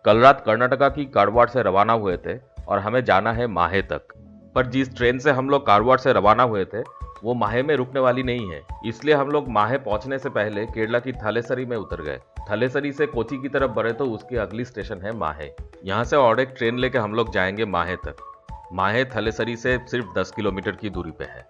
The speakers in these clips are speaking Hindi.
कल रात कर्नाटका की कारवार से रवाना हुए थे और हमें जाना है माहे तक। पर जिस ट्रेन से हम लोग कारवार से रवाना हुए थे वो माहे में रुकने वाली नहीं है, इसलिए हम लोग माहे पहुंचने से पहले केरला की थलेसरी में उतर गए। थलेसरी से कोची की तरफ बढ़े तो उसकी अगली स्टेशन है माहे। यहाँ से और एक ट्रेन लेके हम लोग जाएंगे माहे तक। माहे थलेसरी से सिर्फ 10 किलोमीटर की दूरी पे है।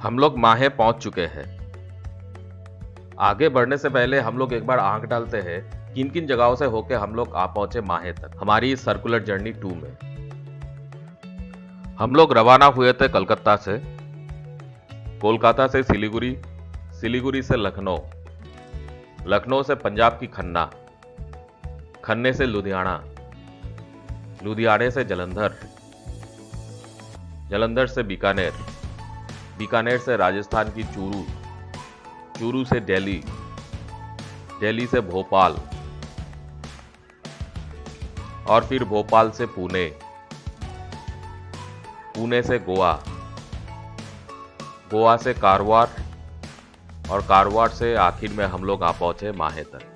हम लोग माहे पहुंच चुके हैं। आगे बढ़ने से पहले हम लोग एक बार आंख डालते हैं किन किन जगहों से होके हम लोग आ पहुंचे माहे तक हमारी इस सर्कुलर जर्नी 2 में। हम लोग रवाना हुए थे कलकत्ता से, कोलकाता से सिलीगुड़ी, सिलीगुड़ी से लखनऊ, लखनऊ से पंजाब की खन्ना, खन्ने से लुधियाना, लुधियाने से जलंधर, जलंधर से बीकानेर, बीकानेर से राजस्थान की चूरू, चूरू से दिल्ली, दिल्ली से भोपाल और फिर भोपाल से पुणे, पुणे से गोवा, गोवा से कारवार और कारवार से आखिर में हम लोग आ पहुंचे माहे तक।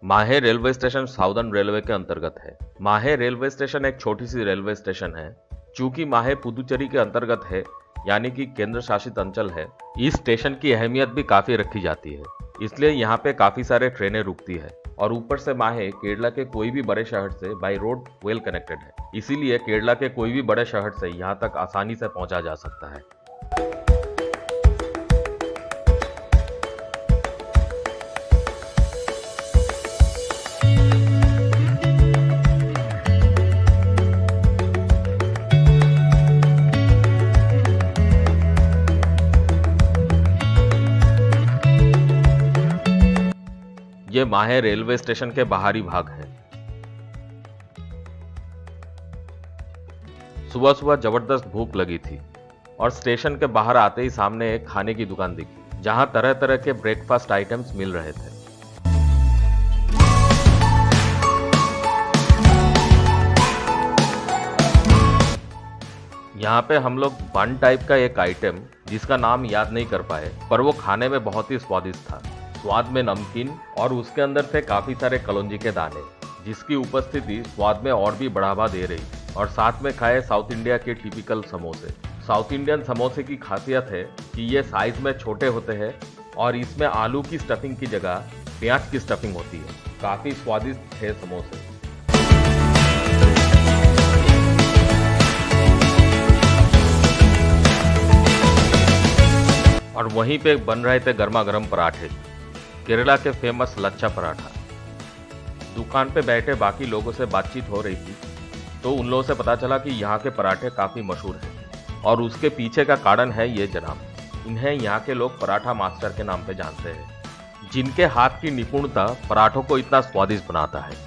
माहे रेलवे स्टेशन साउदर्न रेलवे के अंतर्गत है। माहे रेलवे स्टेशन एक छोटी सी रेलवे स्टेशन है। चूंकि माहे पुदुचेरी के अंतर्गत है, यानी कि केंद्र शासित अंचल है, इस स्टेशन की अहमियत भी काफी रखी जाती है, इसलिए यहाँ पे काफी सारे ट्रेनें रुकती है। और ऊपर से माहे केरला के कोई भी बड़े शहर से बाई रोड वेल कनेक्टेड है, इसीलिए केरला के कोई भी बड़े शहर से यहाँ तक आसानी से पहुंचा जा सकता है। ये माहे रेलवे स्टेशन के बाहरी भाग है। सुबह सुबह जबरदस्त भूख लगी थी और स्टेशन के बाहर आते ही सामने एक खाने की दुकान दिखी, जहां तरह तरह के ब्रेकफास्ट आइटम्स मिल रहे थे। यहाँ पे हम लोग बन टाइप का एक आइटम जिसका नाम याद नहीं कर पाए, पर वो खाने में बहुत ही स्वादिष्ट था। स्वाद में नमकीन और उसके अंदर थे काफी सारे कलौंजी के दाने, जिसकी उपस्थिति स्वाद में और भी बढ़ावा दे रही। और साथ में खाए साउथ इंडिया के टिपिकल समोसे। साउथ इंडियन समोसे की खासियत है कि ये साइज में छोटे होते हैं और इसमें आलू की स्टफिंग की जगह प्याज की स्टफिंग होती है। काफी स्वादिष्ट थे समोसे। और वहीं पे बन रहे थे गर्मा गर्म पराठे, केरला के फेमस लच्छा पराठा। दुकान पे बैठे बाकी लोगों से बातचीत हो रही थी तो उन लोगों से पता चला कि यहाँ के पराठे काफ़ी मशहूर हैं और उसके पीछे का कारण है ये जनाब। इन्हें यहाँ के लोग पराठा मास्टर के नाम पे जानते हैं, जिनके हाथ की निपुणता पराठों को इतना स्वादिष्ट बनाता है।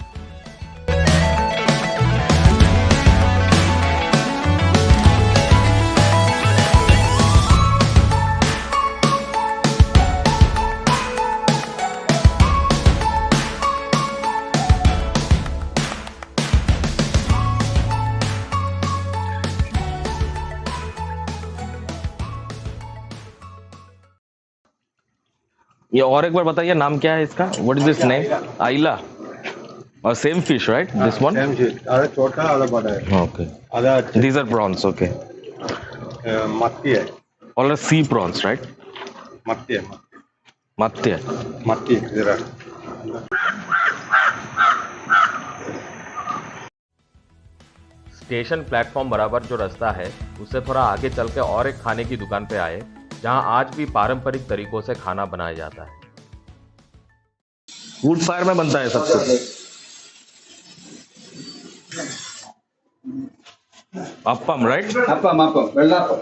ये और एक बार बताइए नाम क्या है इसका? What is this name? आइला और same fish right? This one same fish, आधा छोटा आधा बड़ा है। ओके, आधा दीज आर प्रॉन्स। ओके, मत्ती है। All are sea prawns right? मत्ती है, मत्ते मत्ती जरा। स्टेशन प्लेटफॉर्म बराबर जो रास्ता है उससे थोड़ा आगे चल के और एक खाने की दुकान पे आए, जहां आज भी पारंपरिक तरीकों से खाना बनाया जाता है। वुड फायर में बनता है सब कुछ। अप्पम राइट? अप्पम वेल्लापम।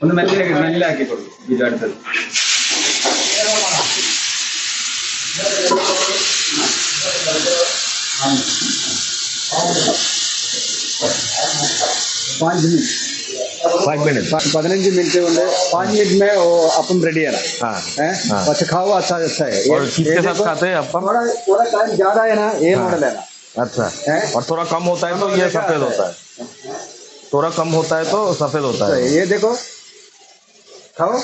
ഒന്ന് മെല്ലെ മെല്ലെ ആക്കി കൊടുക്കും ഇത് അടുത്തത് पाँच मिनट 5 मिनट 15 मिनट കൊണ്ട് 5 मिनट में वो अपन रेडी है ना हाँ हैं हाँ। अच्छा खाओ अच्छा अच्छा है और किसके साथ देखो, खाते हैं अपन? थोड़ा थोड़ा टाइम ज्यादा है ना ये हाँ। मॉडल है ना अच्छा हैं और थोड़ा कम होता है तो ये सफेद होता है थोड़ा कम होता है तो सफेद होता अच्छा, है ये देखो खाओ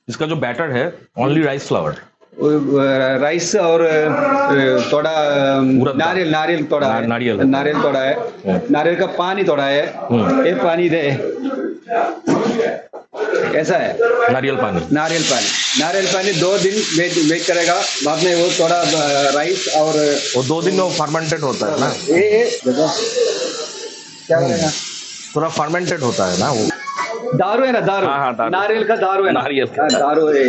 इसका जो बैटर है ओनली राइस फ्लावर राइस और थोड़ा उड़द दाल। नारियल नारियल थोड़ा है नारियल। नारियल थोड़ा है नारियल का पानी थोड़ा है ये पानी दे ऐसा है नारियल पानी नारियल पानी 2 दिन वेट करेगा बाद में वो थोड़ा राइस और वो 2 दिन में वो फर्मेंटेड होता है ना ये देखो क्या करेगा थोड़ा फर्मेंटेड होता है ना वो दारू है ना दारू हाँ, हाँ, दारू। नारियल का दारू है ना नारियल का हाँ, दारू है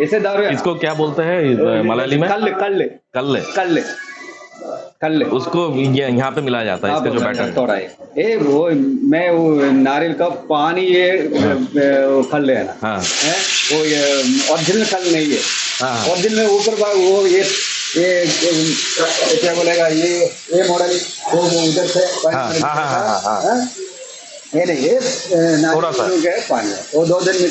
ऐसे दारू है इसको क्या बोलते हैं मलयाली में कल्ले कल्ले कल्ले कल्ले कल्ले उसको यहाँ पे मिलाया जाता है इसका जो बैटर थोड़ा है ये वो मैं वो नारियल का पानी ये खल है ना हाँ है वो ये ओरिजिनल खल नहीं है हाँ ओरिजिनल ऊपर वो ये क्या बोलेगा ये मॉडल वो उधर से हाँ, हाँ, हाँ, हाँ, हाँ। हाँ? ये नहीं ये थोड़ा सा। नारियल का पानी है वो 2 दिन में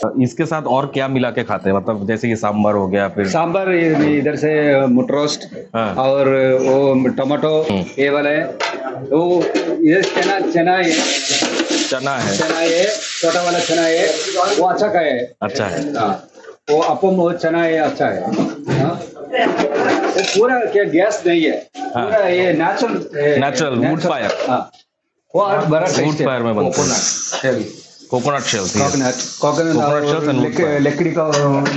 तो इसके साथ और क्या मिला के खाते हैं मतलब जैसे ये सांबर हो गया फिर सांबर इधर से मुटरोस्ट हाँ। और वो टमाटो ये वाला है वो ये चना है चना है चना है छोटा वाला चना है वो अच्छा का है अच्छा है हाँ वो अपम वो चना है अच्छा है हाँ वो पूरा क्या गैस नहीं है पूरा ये Natural, wood fire. हाँ वो और बड़ा Wood टेस्ट fire में बनता है। Coconut shells coconut Coconut shells and wood fire. लकड़ी का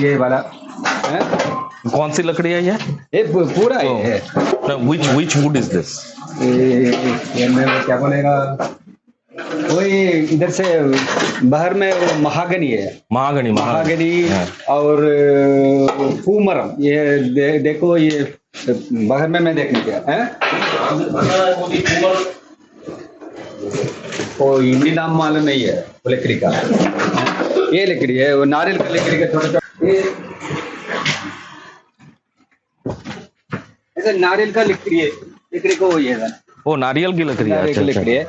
ये वाला हैं? कौन सी लकड़ी है ये ये पूरा है विच वुड इज दिस ये मैं क्या बोलेगा वो ये इधर से बाहर में वो महागनी है महागनी महागनी हाँ। और पूमरम ये देखो ये बाहर में मैं देखने गया है वो हिंदी नाम मालूम नहीं है वो लकड़ी का ये लकड़ी है वो नारियल का लकड़ी का छोटा छोटा ये ऐसे नारियल का लकड़ी को ये है वो नारियल की लकड़ी है नारियल अच्छा की अच्छा लकड़ी है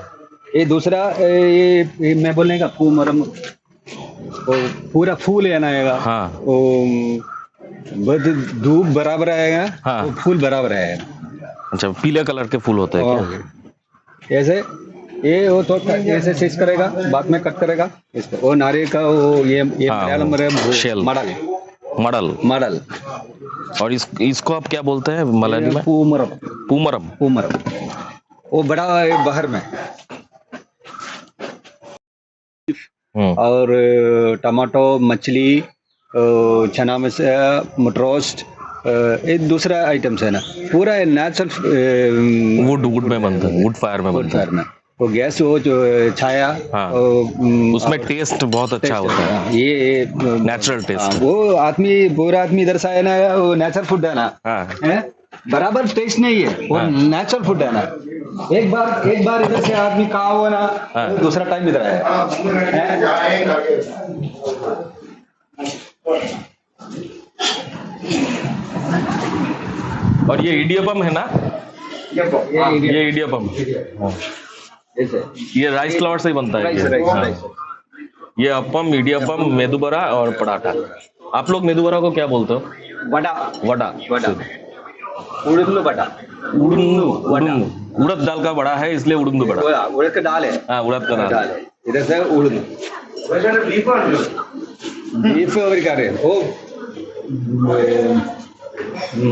ये दूसरा ये मैं बोलने का पूमरम वो पूरा फूल है ना आएगा हाँ। वो बस धूप बराबर आएगा हाँ। वो फूल बराबर आएगा अच्छा पीले कलर के फूल होते हैं क्या ऐसे ये वो तो ऐसे सीज करेगा बाद में कट करेगा इसको वो नारियल का वो ये हाँ, मलयालम में shell। मडल मडल मडल और इसको आप क्या बोलते हैं मलयाली में पूमरम पूमरम पूमरम वो बड़ा है बाहर में और टमाटो मछली चना में से मटरोस्ट ये दूसरा आइटम्स है ना पूरा नेचुरल वुड में बनता है वुड फायर में बनता है में वो गैस वो जो छाया हाँ। वो, उसमें टेस्ट बहुत अच्छा होता है ये नेचुरल टेस्ट वो आदमी पूरा आदमी इधर से आया ना वो नेचुरल फूड है ना हाँ है बराबर टेस्ट नहीं है वो हाँ। नेचुरल फूड है ना एक बार इधर से आदमी कहा हुआ ना हाँ। दूसरा टाइम इधर आया और ये इडियपम है ना ये इडियपम ऐसे ये राइस फ्लावर से ही बनता है राइस ये। राइस हाँ। राइस ये अपम इडियपम मेदुबरा और पराठा आप लोग मेदुबरा को क्या बोलते हो वड़ा वड़ा वड़ा उड़द वड़ा उड़द दाल का बड़ा है इसलिए उड़द बड़ा उड़द का दाल है हाँ उड़द का दाल दाल है इधर से उड़द बीफ और क्या रहे वो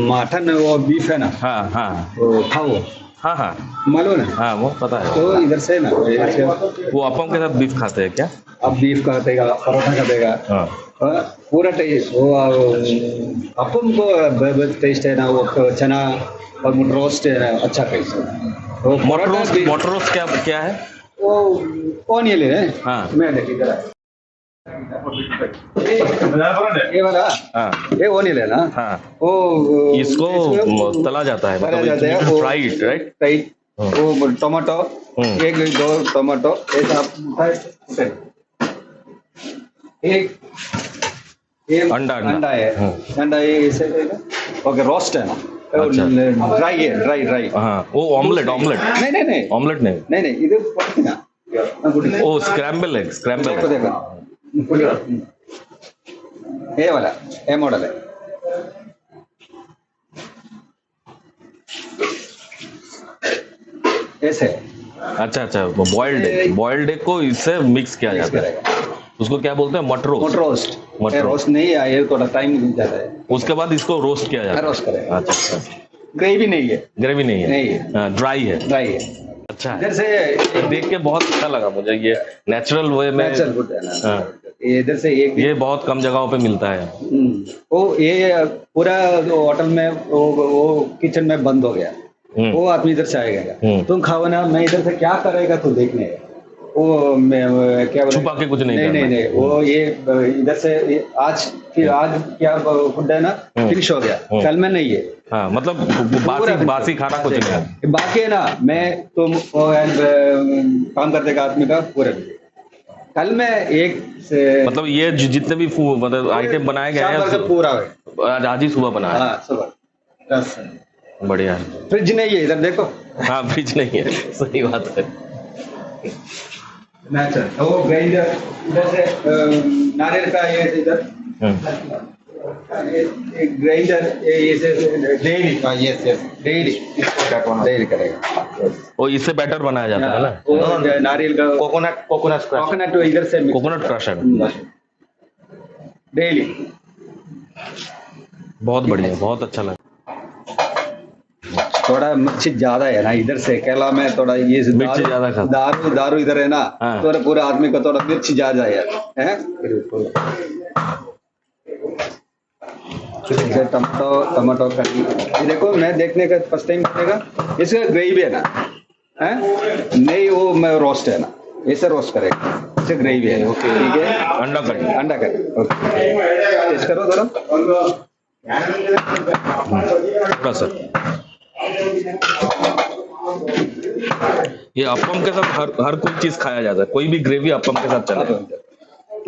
मटन वो बीफ है ना हाँ हाँ वो खाओ हाँ हाँ मालूम है हाँ वो पता है तो इधर से ना ऐसे वो अपम के साथ बीफ खाते हैं क्या अब बीफ का देगा परोठा का देगा हाँ पूरा टेस्ट वो अपन को टेस्ट है ना वो चना और रोस्ट है ना अच्छा टेस्ट है वो मोटरोस क्या क्या है वो ऑनियन है हाँ मैं देखिए ये वाला हाँ ये वो नहीं लेना हाँ वो इसको तला जाता है तला मतलब जाता है वो फ्राई इट राइट राइट वो टमाटो हम्म। एक दो टमाटो ऐसा एक ये अंडा। अंडा है अंडा ये इसे ओके रोस्ट है ना अच्छा। ड्राई है ड्राई ड्राई हाँ वो ऑमलेट ऑमलेट नहीं नहीं नहीं ऑमलेट नहीं नहीं नहीं ಇದು ಕೊಡ್ತೀನ ओ स्क्रैम्बल एग स्क्रैम्बल देखो देखो ये वाला ये मॉडल है ऐसे अच्छा अच्छा बॉइल्ड एग को इससे मिक्स किया मिक्स जाता है करेगा उसको क्या बोलते हैं मटरो मोट रोस्ट मटर रोस्ट नहीं है ये थोड़ा टाइम जाता है उसके बाद इसको रोस्ट किया जाता है रोस्ट करेगा अच्छा अच्छा ग्रेवी नहीं है ग्रेवी नहीं नहीं है है ड्राई है ड्राई है अच्छा है इधर से ये देख के बहुत अच्छा लगा मुझे ये नेचुरल वे में नेचुरल फूड है ना हाँ, ये इधर से एक ये बहुत कम जगहों पे मिलता है वो ये पूरा होटल में वो किचन में बंद हो गया वो आदमी इधर से आएगा तुम खाओ ना मैं इधर से क्या करेगा तू देखने वो क्या बोले छुपा के कुछ नहीं नहीं करना। नहीं नहीं वो ये इधर से आज क्या फूड है ना फिनिश हो गया कल में नहीं है हाँ मतलब पूरा बासी खाना कुछ नहीं है बाकी है ना मैं तुम काम करते का आदमी का पूरा कल में एक से मतलब ये जितने भी मतलब आइटम बनाए गए शाम भर का हैं पूरा है आज ही सुबह बनाया हाँ सुबह 10 बढ़िया है फ्रिज नहीं है इधर देखो हाँ फ्रिज नहीं है सही बात है नेचुरल वो ग्राइंडर इधर से नारियल का ये इधर एक ग्राइंडर ये से डेली का यस यस डेली करेगा वो इससे बैटर बनाया जाता है ना वो नारियल का कोकोनट इधर से कोकोनट क्रशर डेली बहुत बढ़िया बहुत अच्छा लगा थोड़ा मिर्ची ज्यादा है ना इधर से केरला में थोड़ा ये मिर्ची ज्यादा खाता दारू इधर है ना हाँ। तो पूरे आदमी को थोड़ा मिर्ची ज्यादा है टमाटो करी ये देखो मैं देखने का फर्स्ट टाइम देखने का इसका ग्रेवी है ना है नहीं वो मैं रोस्ट है ना ऐसे रोस्ट करेगा इसे ग्रेवी है ओके ठीक है अंडा करी ओके टेस्ट करो थोड़ा थोड़ा सा ये अप्पम के साथ हर कोई चीज खाया जाता है कोई भी ग्रेवी अप्पम के साथ चले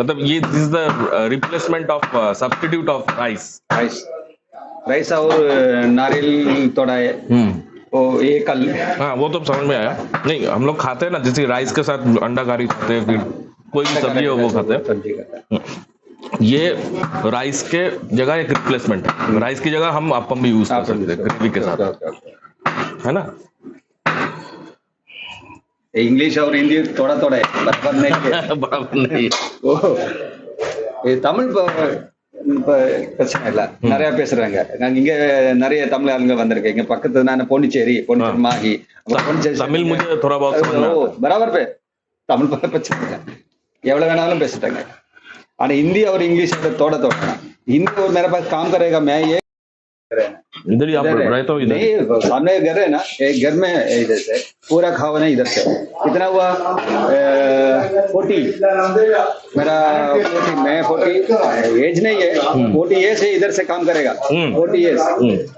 मतलब ये this is the replacement of substitute of rice और नारियल थोड़ा है वो ये कल हाँ वो तो समझ में आया नहीं हम लोग खाते हैं ना जैसे राइस के साथ अंडा करी खाते हैं फिर कोई भी सब्जी हो वो खाते हैं सब्जी का ये राइस के जगह एक रिप्लेसमेंट है राइस की जगह हम अप्पम भी यूज कर सकते हैं ग्रेवी के साथ है ना इंग्लिश और हिंदी थोड़ा थोड़ा है बराबर नहीं है बराबर नहीं ஓ தமிழ் பிரச்சனை இல்லை நிறைய பேசுறாங்க நாங்க இங்க நிறைய தமிழ் ஆளுங்க வந்திருக்கேன் இங்க பக்கத்து நான் பாண்டிச்சேரி மாகி तमिल मुझे थोड़ा बहुत समझ में आता है। बराबर पे தமிழ் பிரச்சனை இல்லை எவ்வளவு வேணாலும் பேசிட்டாங்க आने हिंदी और इंग्लिश थोड़ा थोड़ा हिंदी और मेरे पास काम करेगा मैं ये इधर ही आप रहते हो इधर नहीं सामने घर है ना एक घर में इधर से पूरा खावा नहीं इधर से कितना हुआ 40 मेरा 40 मैं 40 एज नहीं है 40 एज से इधर से काम करेगा 40 एज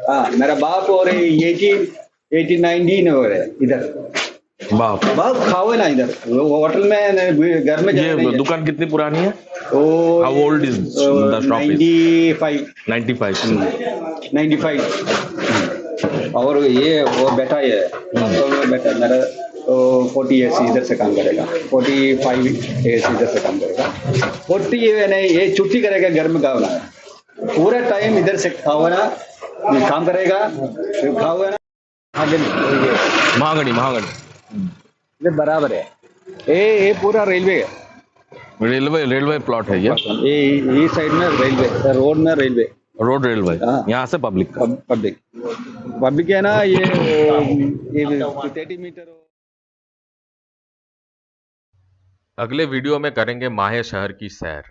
हाँ मेरा बाप और 18 19 हो रहे इधर बाप बाप खाओ ना इधर होटल में घर में ये दुकान कितनी पुरानी है How old is the shop? 95 और ये वो बेटा है तो बेटा मेरा 40 इयर्स इधर से काम करेगा 45 इयर्स इधर से काम करेगा 40 नहीं ये छुट्टी करेगा घर में खाओ ना पूरा टाइम इधर से खाओ ना काम करेगा खाओ ना महागणी ये बराबर है ये पूरा रेलवे है रेलवे प्लॉट है ये साइड में रेलवे रोड में रेलवे रोड रेलवे हाँ। यहाँ से पब्लिक पब्लिक है ना ये 30 मीटर अगले वीडियो में करेंगे माहे शहर की सैर।